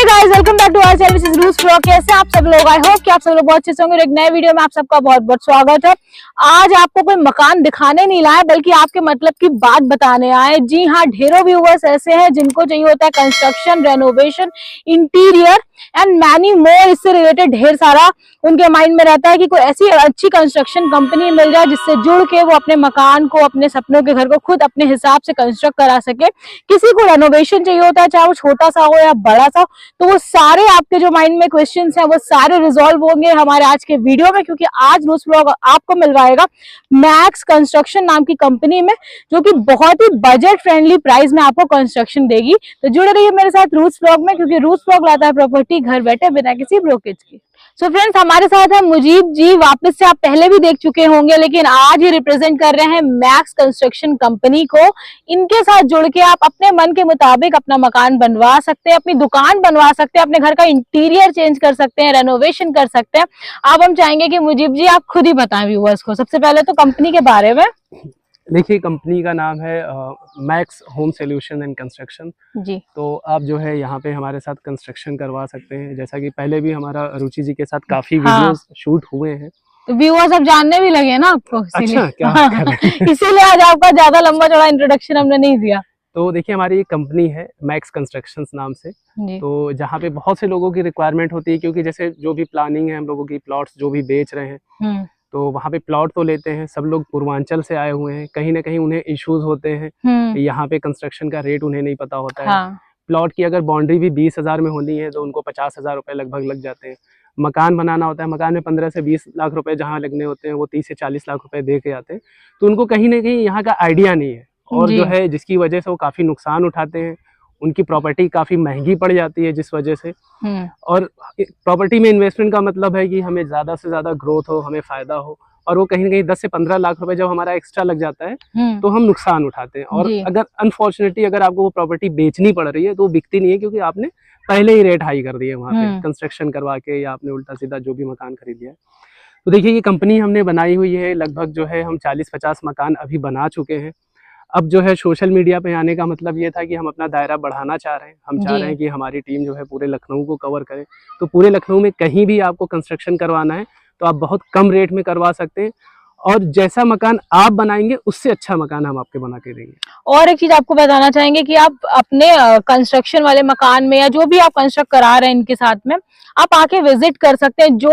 Guys, welcome back to our channel this is रूस vlog. कैसे आप सब लोग? आई होप कि आप सब लोग बहुत अच्छे होंगे। एक नए वीडियो में आप सबका बहुत बहुत स्वागत है। आज आपको कोई मकान दिखाने नहीं लाए बल्कि आपके मतलब की बात बताने आए। जी हाँ, ढेरों व्यूवर्स ऐसे हैं जिनको चाहिए होता है construction, renovation, interior and many more. इससे रिलेटेड ढेर सारा उनके माइंड में रहता है कि कोई ऐसी अच्छी कंस्ट्रक्शन कंपनी मिल जाए जिससे जुड़ के वो अपने मकान को, अपने सपनों के घर को खुद अपने हिसाब से कंस्ट्रक्ट करा सके। किसी को रेनोवेशन चाहिए होता है, चाहे वो छोटा सा हो या बड़ा सा, तो वो सारे आपके जो माइंड में क्वेश्चंस हैं वो सारे रिजॉल्व होंगे हमारे आज के वीडियो में, क्योंकि आज रूस व्लॉग आपको मिलवाएगा मैक्स कंस्ट्रक्शन नाम की कंपनी में, जो कि बहुत ही बजट फ्रेंडली प्राइस में आपको कंस्ट्रक्शन देगी। तो जुड़े रहिए मेरे साथ रूस व्लॉग में, क्योंकि रूस व्लॉग लाता है प्रॉपर्टी घर बैठे बिना किसी ब्रोकेज के। सो फ्रेंड्स, हमारे साथ है मुजीब जी। वापस से आप पहले भी देख चुके होंगे, लेकिन आज ये रिप्रेजेंट कर रहे हैं मैक्स कंस्ट्रक्शन कंपनी को। इनके साथ जुड़ के आप अपने मन के मुताबिक अपना मकान बनवा सकते हैं, अपनी दुकान बनवा सकते हैं, अपने घर का इंटीरियर चेंज कर सकते हैं, रेनोवेशन कर सकते हैं। अब हम चाहेंगे कि मुजीब जी आप खुद ही बताएं व्यूअर्स को सबसे पहले तो कंपनी के बारे में। देखिए, कंपनी का नाम है Max Home Solution and Construction ji. तो आप जो है यहाँ पे हमारे साथ कंस्ट्रक्शन करवा सकते हैं। जैसा कि पहले भी हमारा रुचि जी के साथ काफी वीडियोस शूट हुए हैं, तो व्यूअर्स अब जानने भी लगे ना आपको, अच्छा क्या कर रहे हैं? इसीलिए आज आपका ज्यादा लंबा चौड़ा इंट्रोडक्शन हमने नहीं दिया। तो देखिए, हमारी ये कंपनी है मैक्स कंस्ट्रक्शन नाम से। तो जहाँ पे बहुत से लोगों की रिक्वायरमेंट होती है, क्योंकि जैसे जो भी प्लानिंग है हम लोगों की, प्लॉट्स जो भी बेच रहे हैं, तो वहाँ पे प्लॉट तो लेते हैं। सब लोग पूर्वांचल से आए हुए हैं, कहीं ना कहीं उन्हें इश्यूज होते हैं, यहाँ पे कंस्ट्रक्शन का रेट उन्हें नहीं पता होता है। प्लॉट की अगर बाउंड्री भी 20,000 में होनी है तो उनको 50,000 रुपए लगभग लग जाते हैं। मकान बनाना होता है, मकान में 15 से 20 लाख रुपए जहाँ लगने होते हैं वो 30 से 40 लाख रुपए दे के आते हैं। तो उनको कहीं ना कहीं यहाँ का आइडिया नहीं है, और जो है जिसकी वजह से वो काफी नुकसान उठाते हैं। उनकी प्रॉपर्टी काफी महंगी पड़ जाती है जिस वजह से। और प्रॉपर्टी में इन्वेस्टमेंट का मतलब है कि हमें ज्यादा से ज्यादा ग्रोथ हो, हमें फायदा हो, और वो कहीं ना कहीं 10 से 15 लाख रुपए जब हमारा एक्स्ट्रा लग जाता है तो हम नुकसान उठाते हैं। और अगर अनफॉर्चुनेटली अगर आपको वो प्रॉपर्टी बेचनी पड़ रही है तो वो बिकती नहीं है, क्योंकि आपने पहले ही रेट हाई कर दिया है वहाँ पे कंस्ट्रक्शन करवा के, या आपने उल्टा सीधा जो भी मकान खरीद लिया है। तो देखिए, ये कंपनी हमने बनाई हुई है, लगभग जो है हम 40-50 मकान अभी बना चुके हैं। अब जो है सोशल मीडिया पे आने का मतलब ये था कि हम अपना दायरा बढ़ाना चाह रहे हैं। हम चाह रहे हैं कि हमारी टीम जो है पूरे लखनऊ को कवर करे। तो पूरे लखनऊ में कहीं भी आपको कंस्ट्रक्शन करवाना है तो आप बहुत कम रेट में करवा सकते हैं, और जैसा मकान आप बनाएंगे उससे अच्छा मकान हम आपके बना के देंगे। और एक चीज आपको बताना चाहेंगे कि आप अपने कंस्ट्रक्शन वाले मकान में या जो भी आप कंस्ट्रक्ट करा रहे हैं इनके साथ में, आप आके विजिट कर सकते हैं। जो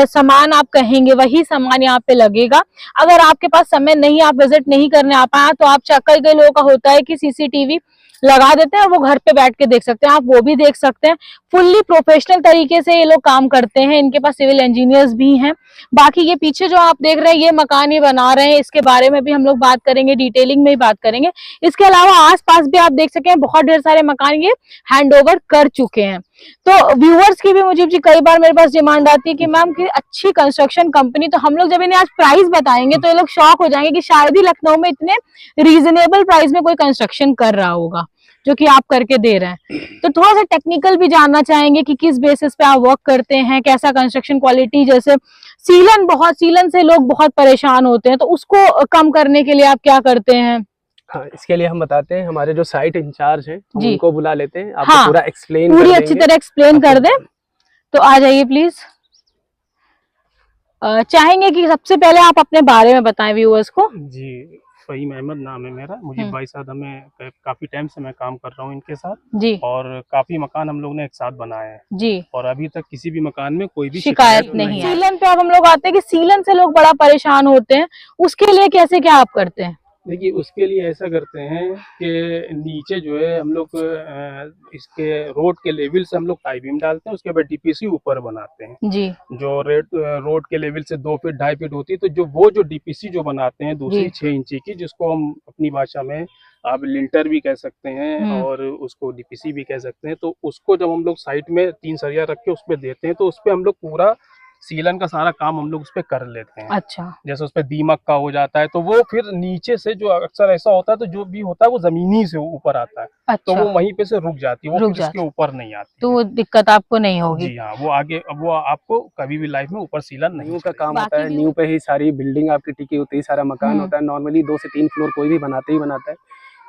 सामान आप कहेंगे वही सामान यहाँ पे लगेगा। अगर आपके पास समय नहीं, आप विजिट नहीं करने आ पाए, तो आप कई कई लोगों का होता है कि सीसीटीवी लगा देते हैं, वो घर पे बैठ के देख सकते हैं, आप वो भी देख सकते हैं। फुल्ली प्रोफेशनल तरीके से ये लोग काम करते हैं। इनके पास सिविल इंजीनियर्स भी हैं। बाकी ये पीछे जो आप देख रहे हैं, ये मकान ये बना रहे हैं, इसके बारे में भी हम लोग बात करेंगे, डिटेलिंग में ही बात करेंगे। इसके अलावा आसपास भी आप देख सकें, बहुत ढेर सारे मकान ये हैंडओवर कर चुके हैं। तो व्यूअर्स की भी मुझे जी कई बार मेरे पास डिमांड आती है कि मैम की अच्छी कंस्ट्रक्शन कंपनी, तो हम लोग जब इन्हें आज प्राइस बताएंगे तो ये लोग शॉक हो जाएंगे कि शायद ही लखनऊ में इतने रीजनेबल प्राइस में कोई कंस्ट्रक्शन कर रहा होगा जो कि आप करके दे रहे हैं। तो थोड़ा सा टेक्निकल भी जानना चाहेंगे कि किस बेसिस पे आप वर्क करते हैं, कैसा कंस्ट्रक्शन क्वालिटी। जैसे सीलन से लोग बहुत परेशान होते हैं, तो उसको कम करने के लिए आप क्या करते हैं? हाँ, इसके लिए हम बताते हैं, हमारे जो साइट इंचार्ज हैं उनको बुला लेते हैं, आपको पूरा एक्सप्लेन पूरी अच्छी तरह एक्सप्लेन कर दें। तो आ जाइए प्लीज। चाहेंगे कि सबसे पहले आप अपने बारे में बताएं व्यूअर्स को। जी, फ़हीम अहमद नाम है मेरा। मुझे भाई साहब, हमें काफी टाइम से मैं काम कर रहा हूँ इनके साथ जी, और काफी मकान हम लोग ने एक साथ बनाए हैं जी, और अभी तक किसी भी मकान में कोई भी शिकायत नहीं है। सीलन पे अब हम लोग आते हैं कि सीलन से लोग बड़ा परेशान होते हैं, उसके लिए कैसे क्या आप करते हैं? देखिए, उसके लिए ऐसा करते हैं कि नीचे जो है हम लोग इसके रोड के लेवल से हम लोग टाई बीम डालते हैं, उसके बाद डीपीसी ऊपर बनाते हैं जी। जो रोड के लेवल से 2 फीट 2.5 फीट होती है। तो जो डीपीसी जो बनाते हैं दूसरी 6 इंची की, जिसको हम अपनी भाषा में आप लिंटर भी कह सकते हैं और उसको डीपीसी भी कह सकते हैं। तो उसको जब हम लोग साइड में 3 सरिया रख के उस पर देते हैं, तो उस पर हम लोग पूरा सीलन का सारा काम हम लोग उस पे कर लेते हैं। अच्छा। जैसे उस पे दीमक का हो जाता है, तो वो फिर नीचे से जो अक्सर ऐसा होता है, तो जो भी होता है वो जमीनी से ऊपर आता है। अच्छा। तो वो वहीं पे से रुक जाती है, वो फिर उसके ऊपर नहीं आती, तो वो दिक्कत आपको नहीं होगी। जी हाँ, वो आगे अब वो आपको कभी भी लाइफ में ऊपर सीलन नहीं का काम होता है। न्यू पे ही सारी बिल्डिंग आपकी टिकी होती है, सारा मकान होता है। नॉर्मली 2 से 3 फ्लोर कोई भी बनाता ही बनाता है।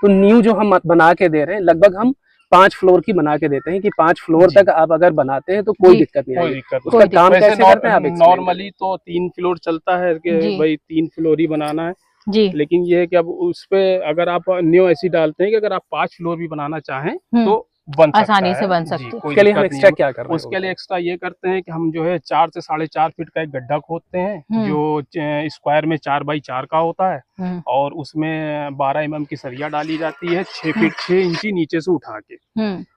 तो न्यू जो हम बना के दे रहे हैं, लगभग हम 5 फ्लोर की बना के देते हैं कि 5 फ्लोर तक आप अगर बनाते हैं तो कोई दिक्कत नहीं आएगी। उसका काम कैसे करते हैं आप? नॉर्मली तो 3 फ्लोर चलता है कि भाई 3 फ्लोर ही बनाना है जी, लेकिन ये है कि अब उस पे अगर आप न्यू ऐसी डालते हैं कि अगर आप 5 फ्लोर भी बनाना चाहें तो बन सकता आसानी है, से बन सकती है। उसके लिए हम एक्स्ट्रा क्या कर रहे हैं? उसके लिए एक्स्ट्रा ये करते हैं कि हम जो है 4 से 4.5 फीट का एक गड्ढा खोदते हैं जो स्क्वायर में 4 बाई 4 का होता है और उसमें 12 mm की सरिया डाली जाती है 6 फीट 6 इंची नीचे से उठा के,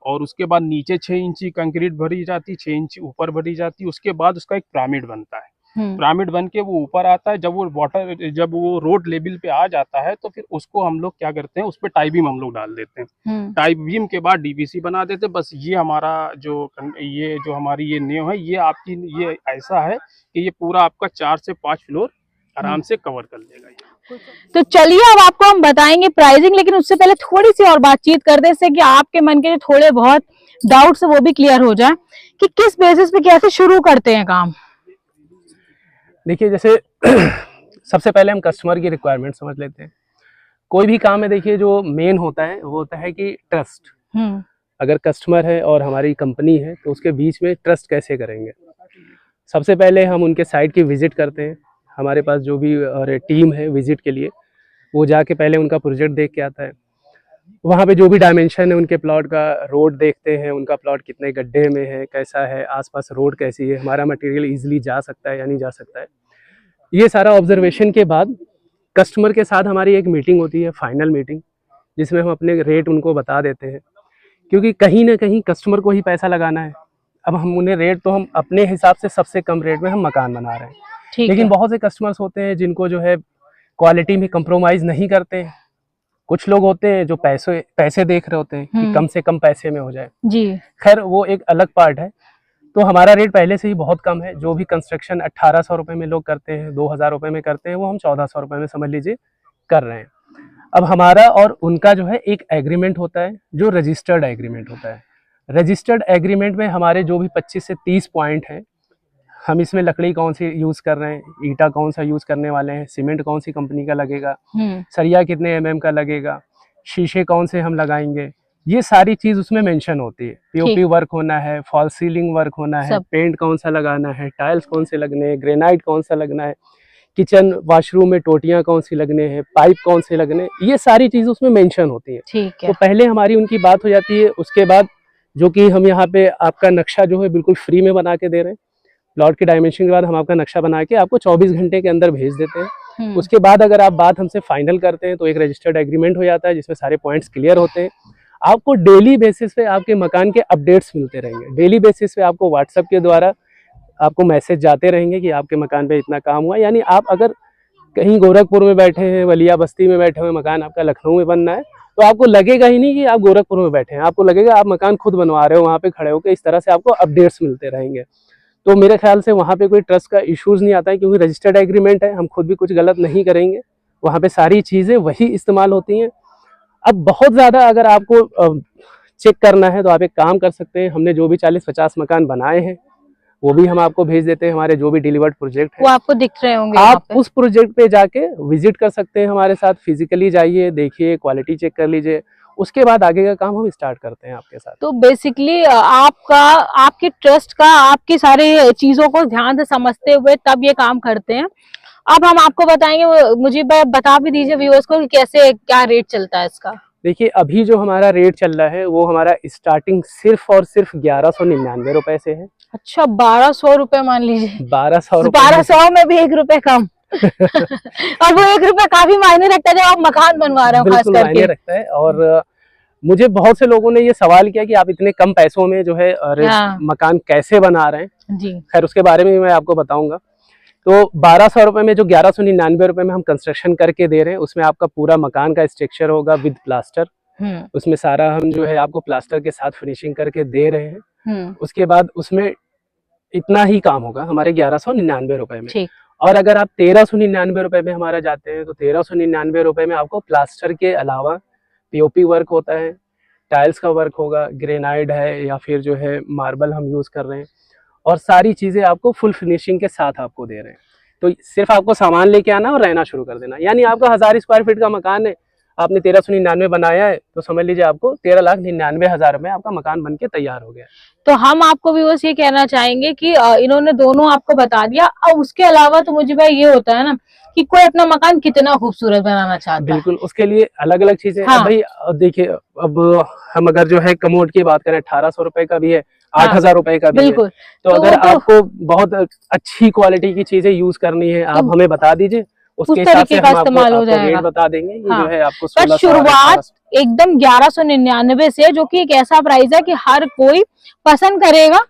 और उसके बाद नीचे 6 इंची कंक्रीट भरी जाती है, 6 इंची ऊपर भरी जाती है। उसके बाद उसका एक पिरामिड बनता है, पिरामिड बन के वो ऊपर आता है। जब वो रोड लेवल पे आ जाता है तो फिर उसको हम लोग क्या करते हैं, उस पे टाई बीम हम लोग डाल देते हैं। टाई बीम के बाद डीबीसी बना देते हैं। बस ये हमारा जो हमारी ये नींव है, ये आपकी ये ऐसा है कि ये पूरा आपका 4 से 5 फ्लोर आराम से कवर कर लेगा ये। तो चलिए अब आपको हम बताएंगे प्राइसिंग, लेकिन उससे पहले थोड़ी सी और बातचीत कर दे इससे कि आपके मन के जो थोड़े बहुत डाउट्स है वो भी क्लियर हो जाए कि किस बेसिस पे कैसे शुरू करते हैं काम। देखिए जैसे सबसे पहले हम कस्टमर की रिक्वायरमेंट समझ लेते हैं। कोई भी काम में देखिए जो मेन होता है वो होता है कि ट्रस्ट। अगर कस्टमर है और हमारी कंपनी है तो उसके बीच में ट्रस्ट कैसे करेंगे। सबसे पहले हम उनके साइट की विजिट करते हैं। हमारे पास जो भी टीम है विजिट के लिए, वो जाके पहले उनका प्रोजेक्ट देख के आता है। वहाँ पे जो भी डायमेंशन है उनके प्लॉट का, रोड देखते हैं उनका प्लॉट कितने गड्ढे में है, कैसा है, आसपास रोड कैसी है, हमारा मटेरियल इजीली जा सकता है या नहीं जा सकता है। ये सारा ऑब्जर्वेशन के बाद कस्टमर के साथ हमारी एक मीटिंग होती है, फाइनल मीटिंग, जिसमें हम अपने रेट उनको बता देते हैं, क्योंकि कहीं ना कहीं कस्टमर को ही पैसा लगाना है। अब हम उन्हें रेट तो हम अपने हिसाब से सबसे कम रेट में हम मकान बना रहे हैं, लेकिन बहुत से कस्टमर्स होते हैं जिनको जो है क्वालिटी में कंप्रोमाइज नहीं करते हैं। कुछ लोग होते हैं जो पैसे देख रहे होते हैं कि कम से कम पैसे में हो जाए जी। खैर वो एक अलग पार्ट है। तो हमारा रेट पहले से ही बहुत कम है। जो भी कंस्ट्रक्शन 1800 रुपये में लोग करते हैं, 2000 रुपये में करते हैं, वो हम 1400 रुपये में समझ लीजिए कर रहे हैं। अब हमारा और उनका जो है एक एग्रीमेंट होता है जो रजिस्टर्ड एग्रीमेंट होता है। रजिस्टर्ड एग्रीमेंट में हमारे जो भी 25 से 30 पॉइंट हैं, हम इसमें लकड़ी कौन सी यूज कर रहे हैं, ईटा कौन सा यूज करने वाले हैं, सीमेंट कौन सी कंपनी का लगेगा, सरिया कितने mm का लगेगा, शीशे कौन से हम लगाएंगे, ये सारी चीज उसमें मेंशन होती है। पीओपी वर्क होना है, फॉल सीलिंग वर्क होना है, पेंट कौन सा लगाना है, टाइल्स कौन से लगने हैं, ग्रेनाइट कौन सा लगना है, किचन वॉशरूम में टोटियां कौन सी लगने हैं, पाइप कौन से लगने, ये सारी चीज उसमें मेंशन होती है। तो पहले हमारी उनकी बात हो जाती है। उसके बाद जो कि हम यहाँ पे आपका नक्शा जो है बिल्कुल फ्री में बना के दे रहे हैं। प्लॉट के डायमेंशन के बाद हम आपका नक्शा बना के आपको 24 घंटे के अंदर भेज देते हैं। उसके बाद अगर आप बात हमसे फाइनल करते हैं तो एक रजिस्टर्ड एग्रीमेंट हो जाता है जिसमें सारे पॉइंट्स क्लियर होते हैं। आपको डेली बेसिस पे आपके मकान के अपडेट्स मिलते रहेंगे। डेली बेसिस पे आपको व्हाट्सएप के द्वारा आपको मैसेज जाते रहेंगे कि आपके मकान पे इतना काम हुआ। यानी आप अगर कहीं गोरखपुर में बैठे हैं, वलिया बस्ती में बैठे हुए, मकान आपका लखनऊ में बनना है, तो आपको लगेगा ही नहीं कि आप गोरखपुर में बैठे हैं, आपको लगेगा आप मकान खुद बनवा रहे हो वहाँ पे खड़े होकर। इस तरह से आपको अपडेट्स मिलते रहेंगे। तो मेरे ख्याल से वहाँ पे कोई ट्रस्ट का इश्यूज नहीं आता है, क्योंकि रजिस्टर्ड एग्रीमेंट है, हम खुद भी कुछ गलत नहीं करेंगे। वहाँ पे सारी चीज़ें वही इस्तेमाल होती हैं। अब बहुत ज़्यादा अगर आपको चेक करना है तो आप एक काम कर सकते हैं, हमने जो भी 40-50 मकान बनाए हैं वो भी हम आपको भेज देते हैं। हमारे जो भी डिलीवर्ड प्रोजेक्ट है वो आपको दिख रहे होंगे, आप उस प्रोजेक्ट पे जाके विजिट कर सकते हैं हमारे साथ। फिजिकली जाइए, देखिए, क्वालिटी चेक कर लीजिए, उसके बाद आगे का काम हम स्टार्ट करते हैं आपके साथ। तो बेसिकली आपके ट्रस्ट का, आपकी सारी चीजों को ध्यान से समझते हुए तब ये काम करते हैं। अब हम आपको बताएंगे, मुझे बता भी दीजिए व्यूअर्स को कैसे क्या रेट चलता है इसका। देखिए अभी जो हमारा रेट चल रहा है वो हमारा स्टार्टिंग सिर्फ और सिर्फ 1199 रुपए से है। अच्छा, 1200 रुपए मान लीजिए। 1200 में भी 1 रुपए कम। और वो 1 रुपए काफी मायने रखता है जब आप मकान बनवा रहे हो, खास करके मायने रखता है। और मुझे बहुत से लोगों ने ये सवाल किया कि आप इतने कम पैसों में जो है मकान कैसे बना रहे हैं जी। खैर उसके बारे में मैं आपको बताऊंगा। तो 1200 रुपए में जो 1199 रुपए में हम कंस्ट्रक्शन करके दे रहे हैं, उसमें आपका पूरा मकान का स्ट्रक्चर होगा विद प्लास्टर। उसमें सारा हम जो है आपको प्लास्टर के साथ फिनिशिंग करके दे रहे हैं। उसके बाद उसमें इतना ही काम होगा हमारे 1199 रुपए में। और अगर आप 1399 रुपए में हमारा जाते हैं तो 1399 रुपए में आपको प्लास्टर के अलावा पीओपी वर्क होता है, टाइल्स का वर्क होगा, ग्रेनाइट है या फिर जो है मार्बल हम यूज कर रहे हैं, और सारी चीजें आपको फुल फिनिशिंग के साथ आपको दे रहे हैं। तो सिर्फ आपको सामान लेके आना और रहना शुरू कर देना। यानी आपका 1000 स्क्वायर फीट का मकान है, आपने 1399 बनाया है तो समझ लीजिए आपको 13,99,000 में आपका मकान बन के तैयार हो गया। तो हम आपको भी बस ये कहना चाहेंगे कि इन्होंने दोनों आपको बता दिया। अब उसके अलावा तो मुझे भाई ये होता है ना कि कोई अपना मकान कितना खूबसूरत बनाना चाहता है, बिल्कुल उसके लिए अलग अलग चीजें। हाँ। भाई देखिए, अब हम अगर जो है कमोड की बात करें 1800 रुपए का भी है, 8,000 रुपए का भी है। बिल्कुल। तो अगर आपको बहुत अच्छी क्वालिटी की चीजें यूज करनी है, आप हमें बता दीजिए, उसके हिसाब से हम आपको रेट बता देंगे। ये जो है आपको शुरुआत एकदम 1199 से, जो कि एक ऐसा प्राइस है कि हर कोई पसंद करेगा।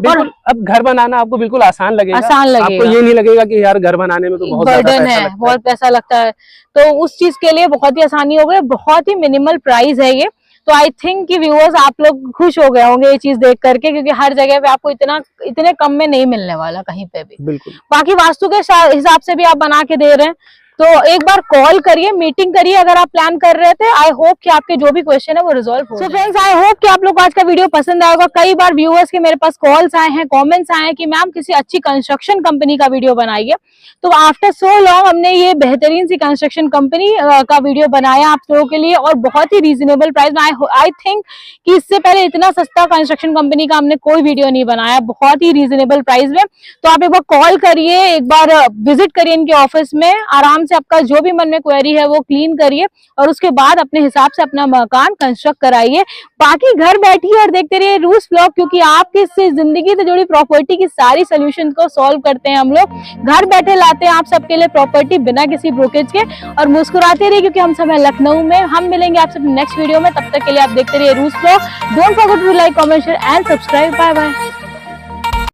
और अब घर बनाना आपको बिल्कुल आसान लगेगा। आपको ये नहीं लगेगा कि यार घर बनाने में तो बहुत बर्डन है, बहुत पैसा लगता है। तो उस चीज के लिए बहुत ही आसानी हो गई, बहुत ही मिनिमल प्राइस है ये। तो आई थिंक कि व्यूअर्स आप लोग खुश हो गए होंगे ये चीज देख करके, क्योंकि हर जगह पे आपको इतने कम में नहीं मिलने वाला कहीं पे भी। बिल्कुल। बाकी वास्तु के हिसाब से भी आप बना के दे रहे हैं, तो एक बार कॉल करिए, मीटिंग करिए अगर आप प्लान कर रहे थे। आई होप कि आपके जो भी क्वेश्चन है वो रिजॉल्व हो। सो फ्रेंड्स, आई होप कि आप लोग को आज का वीडियो पसंद आएगा। कई बार व्यूअर्स के मेरे पास कॉल्स आए हैं, कमेंट्स आए हैं कि मैम किसी अच्छी कंस्ट्रक्शन कंपनी का वीडियो बनाइए। तो आफ्टर सो लॉन्ग हमने ये बेहतरीन सी कंस्ट्रक्शन कंपनी का वीडियो बनाया आप लोगों के लिए, और बहुत ही रीजनेबल प्राइस में। आई थिंक कि इससे पहले इतना सस्ता कंस्ट्रक्शन कंपनी का हमने कोई वीडियो नहीं बनाया, बहुत ही रीजनेबल प्राइस में। तो आप एक बार कॉल करिए, एक बार विजिट करिए इनके ऑफिस में, आराम से आपका जो भी मन में क्वेरी है वो क्लीन करिए, और उसके बाद अपने हिसाब से अपना मकान कंस्ट्रक्ट कराइए। बाकी घर बैठिए और देखते रहिए रूस व्लॉग, क्योंकि आपकी जिंदगी से जुड़ी प्रॉपर्टी की सारी सोल्यूशन को सॉल्व करते हैं हम लोग। घर बैठे लाते हैं आप सबके लिए प्रॉपर्टी बिना किसी ब्रोकेज के, और मुस्कुराते रहिए क्योंकि हम सब हैं लखनऊ में। हम मिलेंगे आपसे नेक्स्ट वीडियो में, तब तक के लिए आप देखते रहिए रूस vlog. Don't forget to like, comment, share and subscribe. Bye bye.